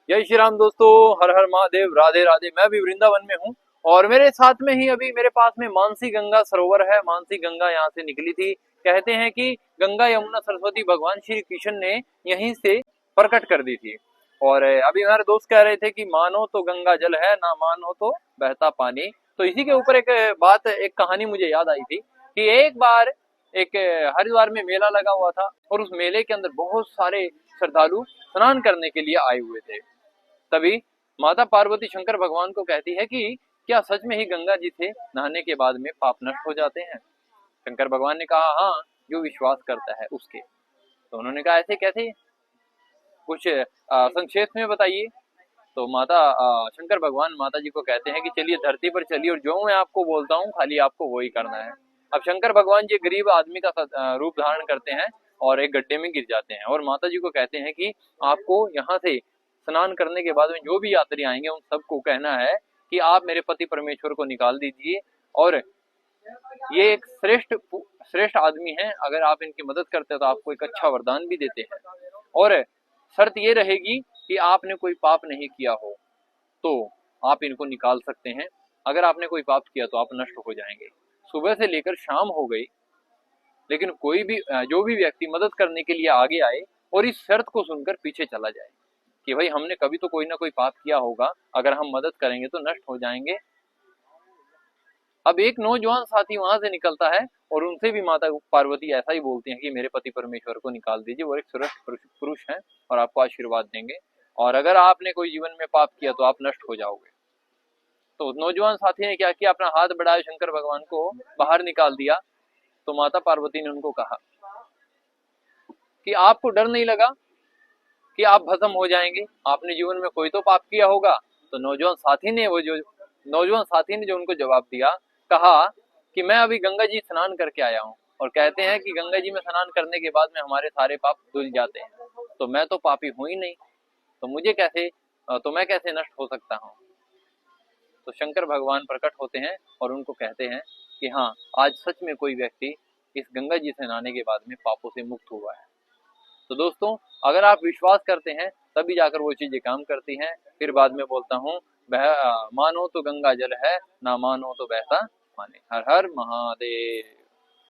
जय श्री राम दोस्तों, हर हर महादेव, राधे राधे। मैं भी वृंदावन में हूँ और मेरे साथ में ही अभी मेरे पास में मानसी गंगा सरोवर है। मानसी गंगा यहाँ से निकली थी। कहते हैं कि गंगा यमुना सरस्वती भगवान श्री कृष्ण ने यहीं से प्रकट कर दी थी। और अभी हमारे दोस्त कह रहे थे कि मानो तो गंगा जल है, ना मानो तो बहता पानी। तो इसी के ऊपर एक कहानी मुझे याद आई थी कि एक बार एक हरिद्वार में मेला लगा हुआ था और उस मेले के अंदर बहुत सारे श्रद्धालु स्नान करने के लिए आए हुए थे। तभी माता पार्वती शंकर भगवान को कहती है कि क्या सच में ही गंगा जी से नहाने के बाद में पाप नष्ट हो जाते हैं। शंकर भगवान ने कहा हाँ, जो विश्वास करता है उसके। तो उन्होंने कहा ऐसे कैसे, कुछ संक्षेप में बताइए। तो शंकर भगवान माता जी को कहते हैं कि चलिए धरती पर चलिए और जो मैं आपको बोलता हूँ खाली आपको वही करना है। अब शंकर भगवान जी गरीब आदमी का रूप धारण करते हैं और एक गड्ढे में गिर जाते हैं और माता जी को कहते हैं कि आपको यहाँ से स्नान करने के बाद में जो भी यात्री आएंगे उन सबको कहना है कि आप मेरे पति परमेश्वर को निकाल दीजिए और ये एक श्रेष्ठ आदमी है, अगर आप इनकी मदद करते हैं तो आपको एक अच्छा वरदान भी देते हैं और शर्त ये रहेगी कि आपने कोई पाप नहीं किया हो तो आप इनको निकाल सकते हैं। अगर आपने कोई पाप किया तो आप नष्ट हो जाएंगे। सुबह से लेकर शाम हो गई, लेकिन कोई भी जो भी व्यक्ति मदद करने के लिए आगे आए और इस शर्त को सुनकर पीछे चला जाए कि भाई हमने कभी तो कोई ना कोई पाप किया होगा, अगर हम मदद करेंगे तो नष्ट हो जाएंगे। अब एक नौजवान साथी वहां से निकलता है और उनसे भी माता पार्वती ऐसा ही बोलती हैं कि मेरे पति परमेश्वर को निकाल दीजिए, वो एक श्रेष्ठ पुरुष हैं और आपको आशीर्वाद देंगे और अगर आपने कोई जीवन में पाप किया तो आप नष्ट हो जाओगे। तो नौजवान साथी ने क्या किया, अपना हाथ बढ़ाया, शंकर भगवान को बाहर निकाल दिया। तो माता पार्वती ने उनको कहा कि आपको डर नहीं लगा कि आप भस्म हो जाएंगे, आपने जीवन में कोई तो पाप किया होगा। तो नौजवान साथी ने जो उनको जवाब दिया, कहा कि मैं अभी गंगा जी स्नान करके आया हूँ और कहते हैं कि गंगा जी में स्नान करने के बाद में हमारे सारे पाप धुल जाते हैं, तो मैं तो पापी हूं ही नहीं, तो मैं कैसे नष्ट हो सकता हूँ। तो शंकर भगवान प्रकट होते हैं और उनको कहते हैं कि हाँ, आज सच में कोई व्यक्ति इस गंगा जी से नहाने के बाद में पापों से मुक्त हुआ है। तो दोस्तों, अगर आप विश्वास करते हैं तभी जाकर वो चीजें काम करती हैं। फिर बाद में बोलता हूँ, मानो तो गंगा जल है, ना मानो तो बहता पानी। हर हर महादेव।